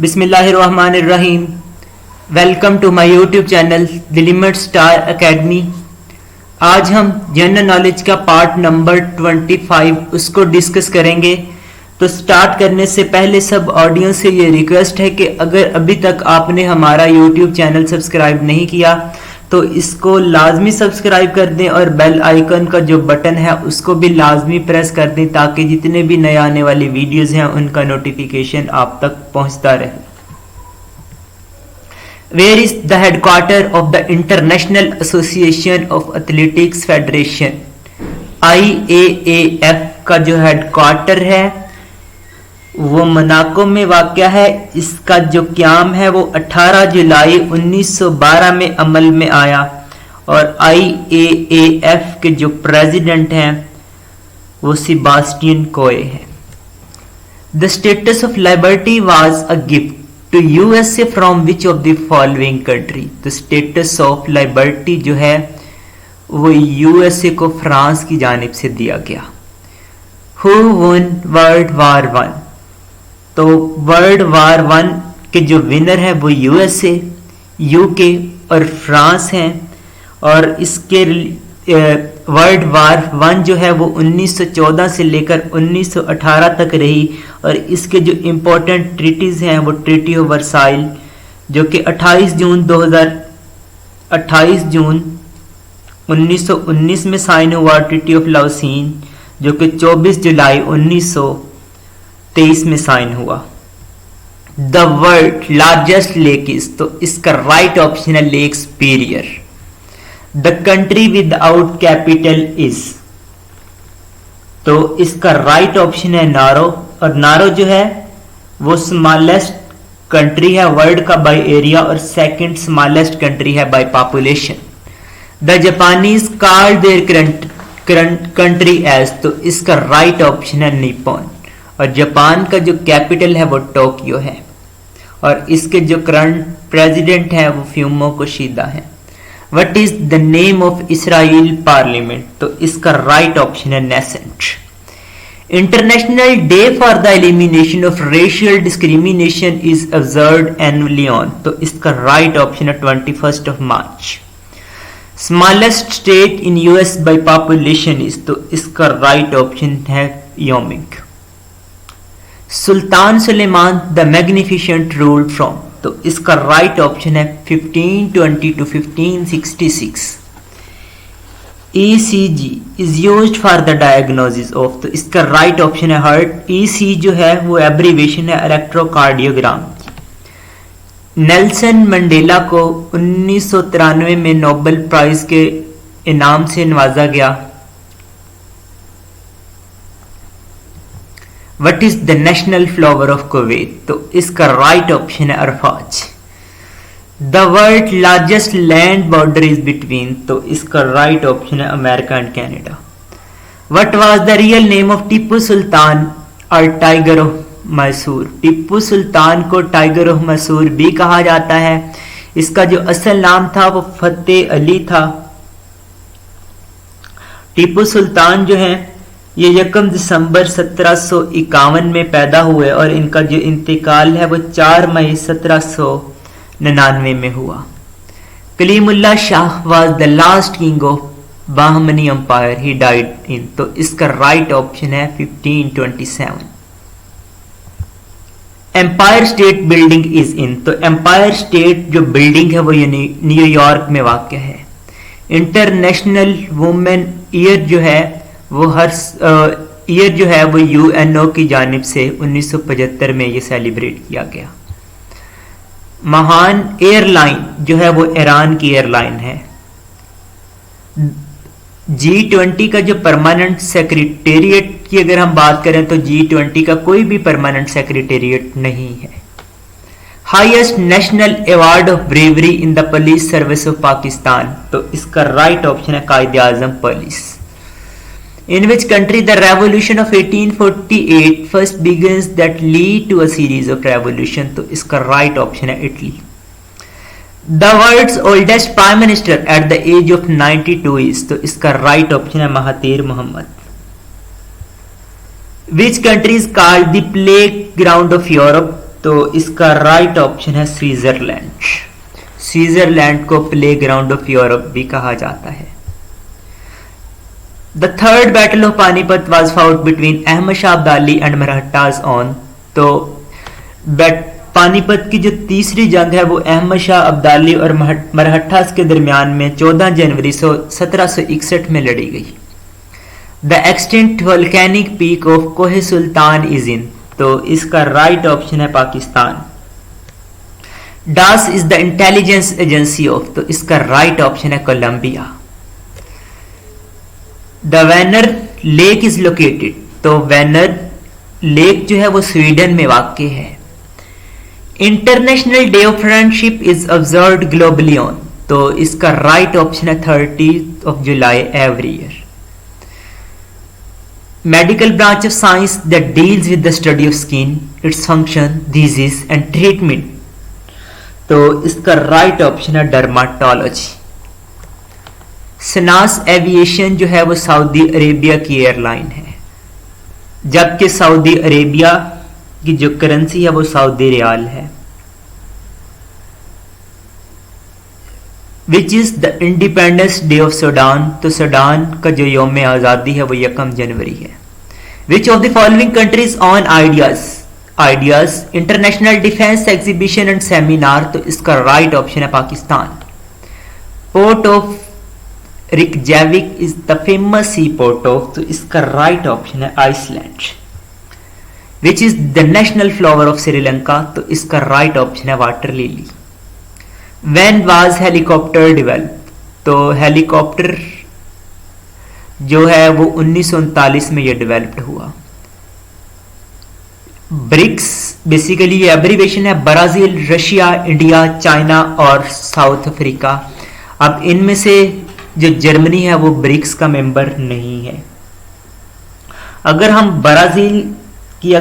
बिस्मिल्लाहिर्रहमानिर्रहीम। Welcome to my YouTube channel the limit star academy. आज हम जनरल नॉलेज का पार्ट नंबर 25 उसको डिस्कस करेंगे। तो स्टार्ट करने से पहले सब ऑडियंस से ये रिक्वेस्ट है कि अगर अभी तक आपने हमारा यूट्यूब चैनल सब्सक्राइब नहीं किया तो इसको लाजमी सब्सक्राइब कर दें और बेल आइकन का जो बटन है उसको भी लाजमी प्रेस कर दें ताकि जितने भी नए आने वाली वीडियोस हैं उनका नोटिफिकेशन आप तक पहुंचता रहे। Where is the headquarter of the International Association of Athletics Federation? IAAF का जो हेडक्वार्टर है वो मोनाको में वाक़या है। इसका जो क़याम है वो 18 जुलाई 1912 में अमल में आया और IAAF के जो प्रेसिडेंट हैं वो सेबास्टियन कोए हैं। The status of Liberty was a gift to USA from which of the following country? The status of Liberty जो है वो USA को फ्रांस की जानिब से दिया गया। Who one world war one? तो वर्ल्ड वार वन के जो विनर है वो USA, UK और फ्रांस हैं। और इसके वर्ल्ड वार वन जो है वो 1914 से लेकर 1918 तक रही और इसके जो इम्पोर्टेंट ट्रीटीज हैं वो ट्रीटी ऑफ वर्साइल जो कि 28 जून 1919 में साइन हुआ, ट्रीटी ऑफ लाउसीन जो कि 24 जुलाई 1923 में साइन हुआ। The world largest lake is? तो इसका राइट ऑप्शन है lake superior. The country without capital is? तो इसका राइट ऑप्शन है नारो। और नारो जो है वो स्मॉलेस्ट कंट्री है वर्ल्ड का बाय एरिया और सेकंड स्मॉलेस्ट कंट्री है by population. The Japanese called their country as? तो इसका राइट ऑप्शन है निप्पॉन। और जापान का जो कैपिटल है वो टोक्यो है और इसके जो करंट प्रेसिडेंट है वो फ्यूमो कोशिदा है। What is the name of Israel parliament? तो इसका राइट ऑप्शन है Knesset. International day for the elimination of racial discrimination is observed annually on? तो इसका राइट ऑप्शन है 21 March. Smallest state in US by population is? तो इसका right option है Wyoming. Sultan Suleiman the magnificent ruled from? तो इसका right option है 1520 to 1566। ECG is used for the diagnosis of? तो इसका राइट ऑप्शन है हार्ट। EC जो है वो एब्रीवेशन है इलेक्ट्रोकार्डियोग्राम। नेल्सन मंडेला को 1993 में नोबेल प्राइज के इनाम से नवाजा गया। What is the national flower of Kuwait? तो इसका राइट ऑप्शन है Arfaz. The world largest land border is between? तो इसका राइट ऑप्शन है America and Canada. What was the real name of Tipu Sultan और टाइगर ऑफ मैसूर? टीपू सुल्तान को टाइगर ऑफ मैसूर भी कहा जाता है। इसका जो असल नाम था वो फतेह अली था। टीपू सुल्तान जो है ये 1 दिसंबर 1751 में पैदा हुए और इनका जो इंतकाल है वो 4 मई 1799 में हुआ। Kalimullah Shah was the last king of Bahmani empire, he died in? तो इसका राइट ऑप्शन है 1527। Empire State Building is in? तो एम्पायर स्टेट जो बिल्डिंग है वो न्यूयॉर्क में वाक़ है। इंटरनेशनल वुमेन ईयर जो है वो हर ईयर जो है वो UNO की जानिब से 1975 में ये सेलिब्रेट किया गया। महान एयरलाइन जो है वो ईरान की एयरलाइन है। G20 का जो परमानेंट सेक्रेटेरिएट की अगर हम बात करें तो G20 का कोई भी परमानेंट सेक्रेटेरिएट नहीं है। Highest national award of bravery in the police service of Pakistan? तो इसका राइट ऑप्शन है कायदे आजम police. In which country the revolution of 1848 first begins that lead to a series of revolution? तो इसका right option है Italy. The world's oldest prime minister at the age of 92 is? तो इसका right option है Mahathir Mohammad. Which country is called the playground of Europe? तो इसका right option है Switzerland. Switzerland को प्ले ग्राउंड ऑफ यूरोप भी कहा जाता है। The third battle of Panipat was fought between Ahmad Shah Abdali and Marathas on. तो पानीपत की जो तीसरी जंग है वो अहमद शाह अब्दाली और मराठास के दरमियान में 14 जनवरी 1761 में लड़ी गई। The extinct volcanic peak of Kohe Sultan is in. तो इसका राइट ऑप्शन है Pakistan. DAS is the intelligence agency of. तो इसका राइट ऑप्शन है Colombia. The Vanern lake is located. तो वेनर लेक जो है वो स्वीडन में वाक़ है। International day of friendship is observed globally on. तो इसका राइट ऑप्शन है 30 of July every year. Medical branch of science that deals with the study of skin, its function, disease and treatment. तो इसका right option है dermatology. Sanas aviation जो है वो Saudi Arabia की एयरलाइन है, जबकि सऊदी अरेबिया की जो करेंसी है वो सऊदी रियाल है। Which is the independence day of Sudan. तो सूडान का जो यौम आज़ादी है वो 1 जनवरी है। Which of the following countries on ideas international defence exhibition and seminar. तो इसका राइट ऑप्शन है Pakistan. Port of Reykjavik is the famous sea port of. तो इसका राइट ऑप्शन है Iceland. Which is the national flower of Sri Lanka. तो इसका right option है water lily. When was helicopter develop. तो हेलीकॉप्टर जो है वो 1939 में ये डेवलप्ड हुआ। ब्रिक्स बेसिकली ये एब्रीवेशन है ब्राजील, रशिया, इंडिया, चाइना और साउथ अफ्रीका। अब इनमें से जो जर्मनी है वो ब्रिक्स का मेंबर नहीं है। अगर हम ब्राजील की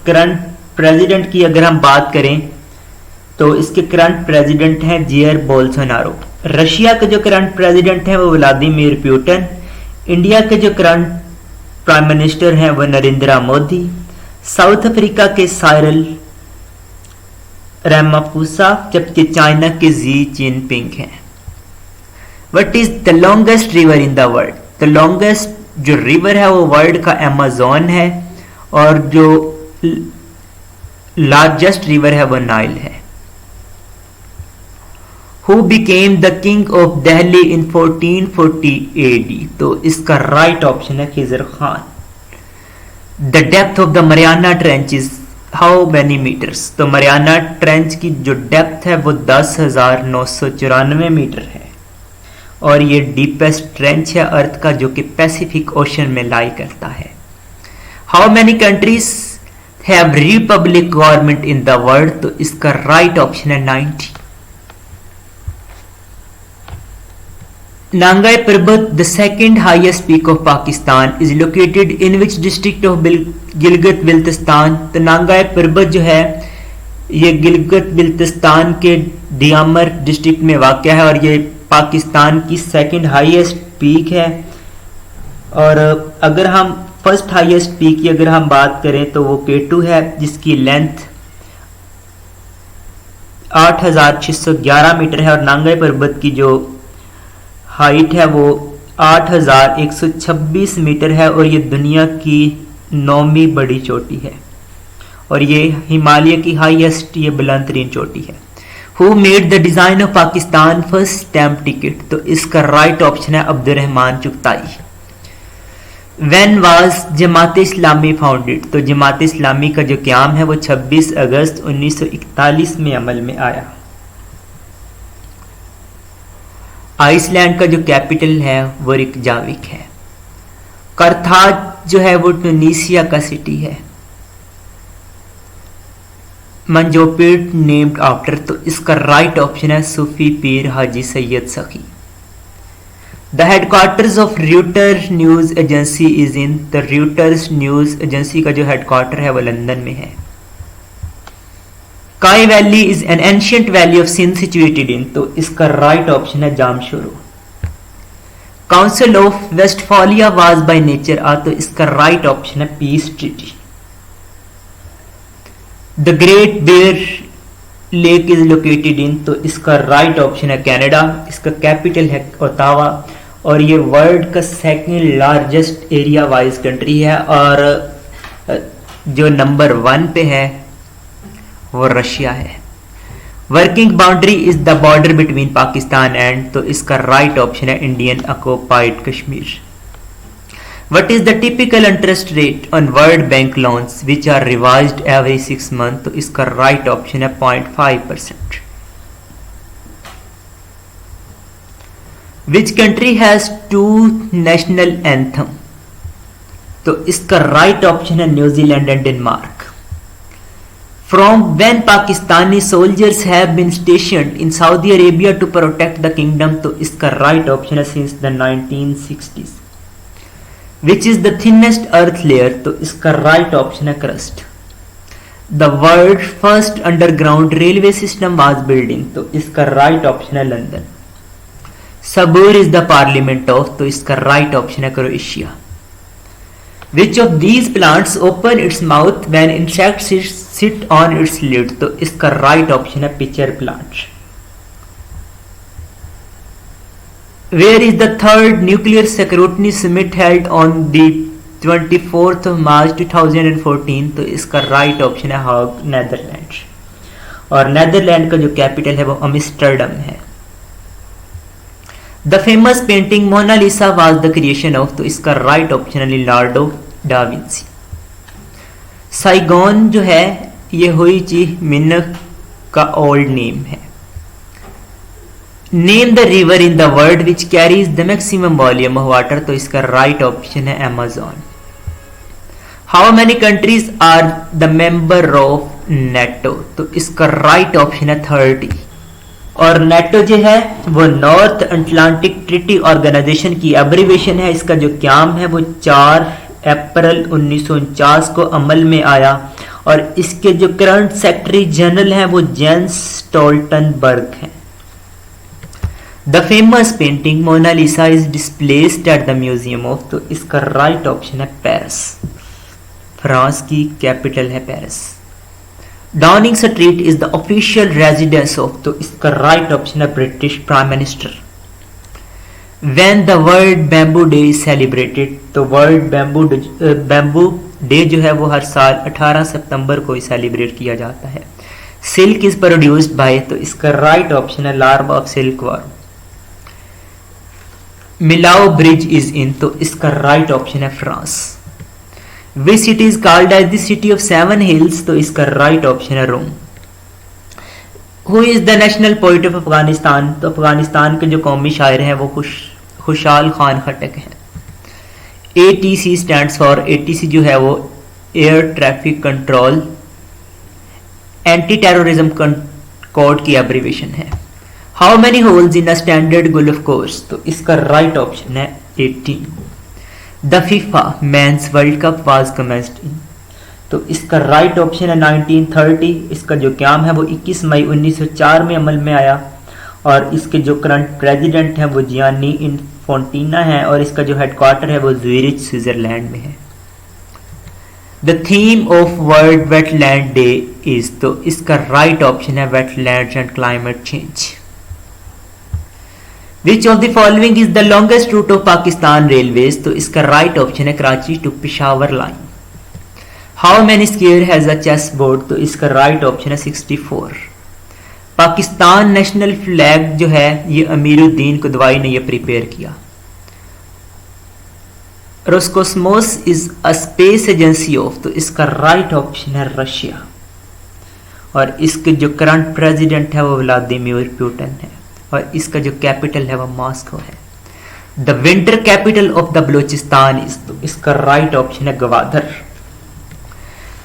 करंट प्रेसिडेंट की अगर हम बात करें तो इसके करंट प्रेसिडेंट हैं जेयर बोल्सोनारो। रशिया के जो करंट प्रेसिडेंट हैं वो व्लादिमीर पुतिन। इंडिया के जो करंट प्राइम मिनिस्टर हैं वो नरेंद्र मोदी। साउथ अफ्रीका के साइरल रामाफोसा, जबकि चाइना के जी जिनपिंग हैं। What is the longest river in the world. The longest जो रिवर है वो वर्ल्ड का अमेज़न है और जो लार्जेस्ट रिवर है वो नाइल है। Who became the king of Delhi in 1440 AD। तो इसका राइट ऑप्शन है Khizr Khan. The depth of the Mariana trench is how many metres. तो मरियाना ट्रेंच की जो डेप्थ है वो 10,994 मीटर है और ये डीपेस्ट ट्रेंच है अर्थ का, जो कि पैसिफिक ओशन में लाई करता है। How many countries have republic government in the world. तो इसका राइट ऑप्शन है 90। Nanga Parbat, the second highest peak of Pakistan, is located in which district of Gilgit Baltistan. तो नांगाई पर्वत जो है ये गिलगित बिल्तिस्तान के दियामर डिस्ट्रिक्ट में वाक़ है और ये पाकिस्तान की सेकेंड हाईएस्ट पीक है। और अगर हम फर्स्ट हाईएस्ट पीक की अगर हम बात करें तो वो केटू है, जिसकी लेंथ 8,611 मीटर है और नांगाई पर्वत की जो हाइट है वो 8,126 मीटर है और ये दुनिया की 9वीं बड़ी चोटी है और ये हिमालय की हाईएस्ट ये बुलंद तरीन चोटी है। Who made the design of Pakistan first stamp ticket. तो इसका राइट ऑप्शन है Abdurrahman Chughtai. When was Jamaat Islami founded. तो जमात इस्लामी का जो क़याम है वो 26 अगस्त 1941 में अमल में आया। आइसलैंड का जो कैपिटल है वो रिकजाविक है। करथाज जो है वो ट्यूनीसिया का सिटी है। मंजोपेट नेम्ड आफ्टर। तो इसका राइट ऑप्शन है सूफी पीर Haji Syed Sakhi. The headquarters of Reuter news agency is in. The Reuters news agency का जो हेडक्वार्टर है वो लंदन में है। Kai valley is an ancient valley of Sindh situated in. तो इसका राइट ऑप्शन है Jamshoro. Council of Westphalia was by nature a. तो इसका राइट ऑप्शन है peace treaty. The great bear lake is located in, तो इसका राइट ऑप्शन है कनाडा। इसका कैपिटल है ओटावा और ये वर्ल्ड का second largest area wise country है और जो नंबर 1 पे है वो रशिया है। Working boundary is the border between Pakistan and, तो इसका राइट ऑप्शन है Indian occupied Kashmir. What is the typical interest rate on World Bank loans which are revised every 6 months? तो इसका राइट ऑप्शन है 0.5%। Which country has 2 national anthem? तो इसका right option है New Zealand and Denmark. From when Pakistani soldiers have been stationed in Saudi Arabia to protect the kingdom? तो इसका right option है since the 1960s। Which is the thinnest earth layer? तो इसका right option है crust. The world first underground railway system was built in, तो इसका right option है London. Saboor is the parliament of, तो इसका right option है Croatia. Which of these plants open its mouth when insects sit on its lid? तो इसका right option है pitcher plant. Where is the third nuclear scrutiny summit held on the 24th of March 2014? तो इसका right option है हाग, Netherland. और Netherland का जो कैपिटल है वो एम्स्टर्डम है। The famous painting Mona Lisa was the creation of, तो इसका राइट ऑप्शन है लियोनार्डो डा विंसी। साइगोन जो है ये हुई ची मिन्ह का ओल्ड नेम है। Name the river in the world which carries the maximum volume of water, तो इसका राइट ऑप्शन है Amazon. How many countries are the member of NATO, तो इसका राइट ऑप्शन है 30। और NATO जो है वो नॉर्थ अटलांटिक ट्रीटी ऑर्गेनाइजेशन की एब्रिविएशन है। इसका जो क्याम है वो 4 अप्रैल 1949 को अमल में आया और इसके जो करंट सेक्रेटरी जनरल हैं वो जेंस स्टोल्टनबर्ग हैं। The famous painting Mona Lisa is displaced at the museum of, तो इसका राइट ऑप्शन है पेरिस। फ्रांस की कैपिटल है Paris. Downing Street is the official residence of, तो इसका राइट ऑप्शन है British prime minister. When the world bamboo day is celebrated, तो world bamboo day जो है वो हर साल 18 सितंबर को सेलिब्रेट किया जाता है। सिल्क इज प्रोड्यूस्ड बाय, तो इसका राइट ऑप्शन है larva of silk worm. Millau bridge is in, तो इसका राइट ऑप्शन है France. Which city is called as the city of 7 hills, तो इसका राइट ऑप्शन है Rome. Who is the national poet of Afghanistan, तो अफगानिस्तान के जो कौमी शायर हैं वो खुशाल खान खटक हैं। ATC स्टैंड्स फॉर, ATC जो है वो air traffic control anti terrorism code की एब्रिविएशन है। How many holes in a standard golf course, तो इसका राइट ऑप्शन है 18। The FIFA men's world cup was commenced in, तो इसका राइट ऑप्शन है 1930। इसका जो क्याम है वो 21 मई 1904 में अमल में आया और इसके जो करंट प्रेसिडेंट हैं वो जियानी इन्फेंटिनो है और इसका जो हेडक्वार्टर है वो ज्यूरिच स्विट्जरलैंड में है। The theme of world wetland day is, तो इसका राइट ऑप्शन है wetlands and climate change. Which of the following is the longest route of Pakistan railways, तो इसका राइट ऑप्शन है Karachi to Peshawar line. How many square has a chess board, तो इसका right option है 64। Pakistan national flag जो है ये अमीरुद्दीन कुदवाई ने ये प्रिपेयर किया। Roscosmos is a space agency of, तो इसका राइट ऑप्शन है रशिया और इसके जो करंट प्रेसिडेंट है वो व्लादिमीर पुतिन है और इसका जो कैपिटल है वो मॉस्को है। The winter capital of the Balochistan is, तो इसका राइट ऑप्शन है Gwadar.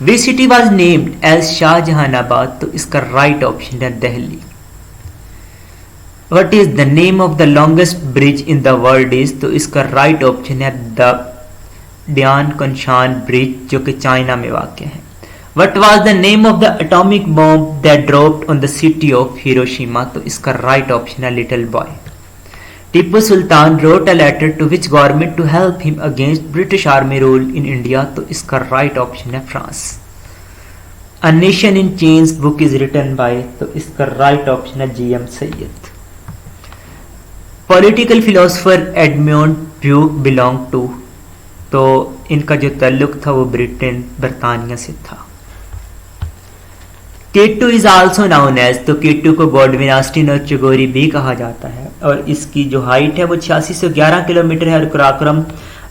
Which city was named as Shahjahanabad, तो इसका राइट ऑप्शन है Delhi. What is the name of the longest bridge in the world is, तो इसका राइट ऑप्शन है द डियानकुनशान ब्रिज जो कि चाइना में वाक़ है। What was the name of the atomic bomb that dropped on the city of Hiroshima, तो इसका राइट ऑप्शन है little boy. Tipu Sultan wrote a letter to which government to help him against British army rule in India, तो इसका right option है France. A nation in change book is written by, तो इसका right option है GM Syed. Political philosopher Edmund Burke belong to, तो इनका जो ताल्लुक था वो ब्रिटेन बरतानिया से था। केटू इज आल्सो नाउन एज, तो केटू को गॉडविन ऑस्टिन और चगोरी भी कहा जाता है और इसकी जो हाइट है वो 8611 किलोमीटर है और कराकोरम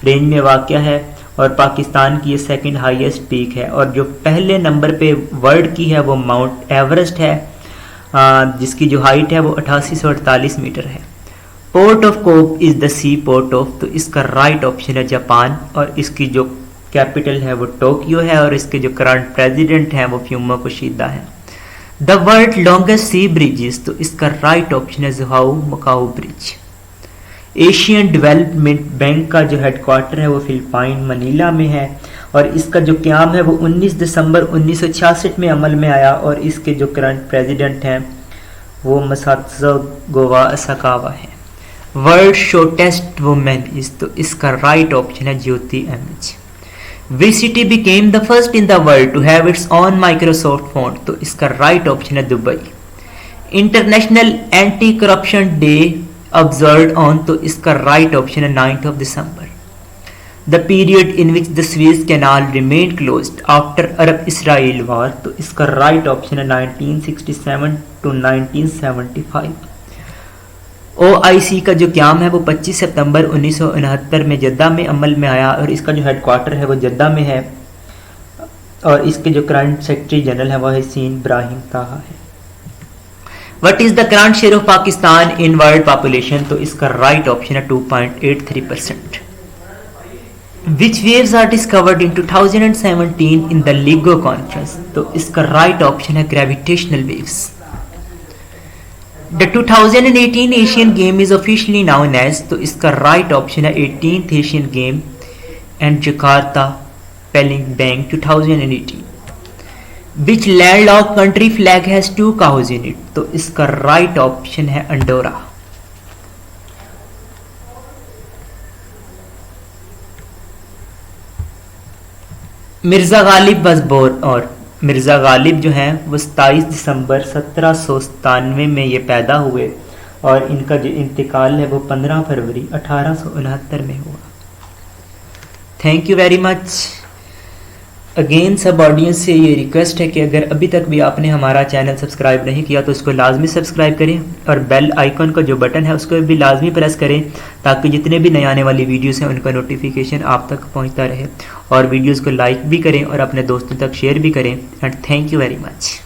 रेंज में वाक़या है और पाकिस्तान की ये सेकंड हाईएस्ट पीक है। और जो पहले नंबर पे वर्ल्ड की है वो माउंट एवरेस्ट है जिसकी जो हाइट है वो 8848 मीटर है। Port of Kobe is the sea port of, तो इसका राइट ऑप्शन है जापान और इसकी जो कैपिटल है वो टोक्यो है और इसके जो करंट प्रेसिडेंट हैं वो फ्यूमो कोशिदा है। The world longest sea bridges, तो इसका राइट ऑप्शन है Zhuhai Macau bridge. Asian development bank का जो हेडक्वार्टर है वो फिलिपाइन मनीला में है और इसका जो क़याम है वो 19 दिसंबर 1966 में अमल में आया और इसके जो करंट प्रेसिडेंट हैं वो मसात्सो गोवा असाकावा है। वर्ल्ड शॉर्टेस्ट वुमेन इज, तो इसका राइट ऑप्शन है ज्योति MH. Which city became the first in the world to have its own Microsoft font, तो इसका राइट ऑप्शन है Dubai. International anti corruption day observed on, तो इसका right option है 9th of December। The period in which the Suez canal remain closed after Arab Israel war, तो इसका right option है 1967 to 1975। OIC का जो क़याम है वो 25 सितंबर 1969 में जद्दा में अमल में आया और इसका जो हेडक्वार्टर है वो जद्दा में है और इसके जो करंट सेक्रेटरी जनरल है वो हसीन इब्राहिम ताहा है। What is the current share of Pakistan in world population, तो इसका राइट ऑप्शन है 2.83%। Which waves are discovered in 2017 in the LIGO conference, तो इसका राइट ऑप्शन है gravitational waves. The 2018 Asian Game is officially known as, तो इसका right option है 18th Asian Game and Jakarta Palembang 2018। Which landlocked country flag has 2 cows in it, तो इसका right option है Andorra. Mirza Ghalib was born, और मिर्ज़ा गालिब जो हैं वो 27 दिसंबर 1797 में ये पैदा हुए और इनका जो इंतकाल है वो 15 फरवरी 1869 में हुआ। Thank you very much. Again सब ऑडियंस से ये रिक्वेस्ट है कि अगर अभी तक भी आपने हमारा चैनल सब्सक्राइब नहीं किया तो इसको लाजमी सब्सक्राइब करें और बेल आइकन का जो बटन है उसको भी लाजमी प्रेस करें ताकि जितने भी नए आने वाली वीडियोस हैं उनका नोटिफिकेशन आप तक पहुंचता रहे और वीडियोस को लाइक भी करें और अपने दोस्तों तक शेयर भी करें। And thank you very much.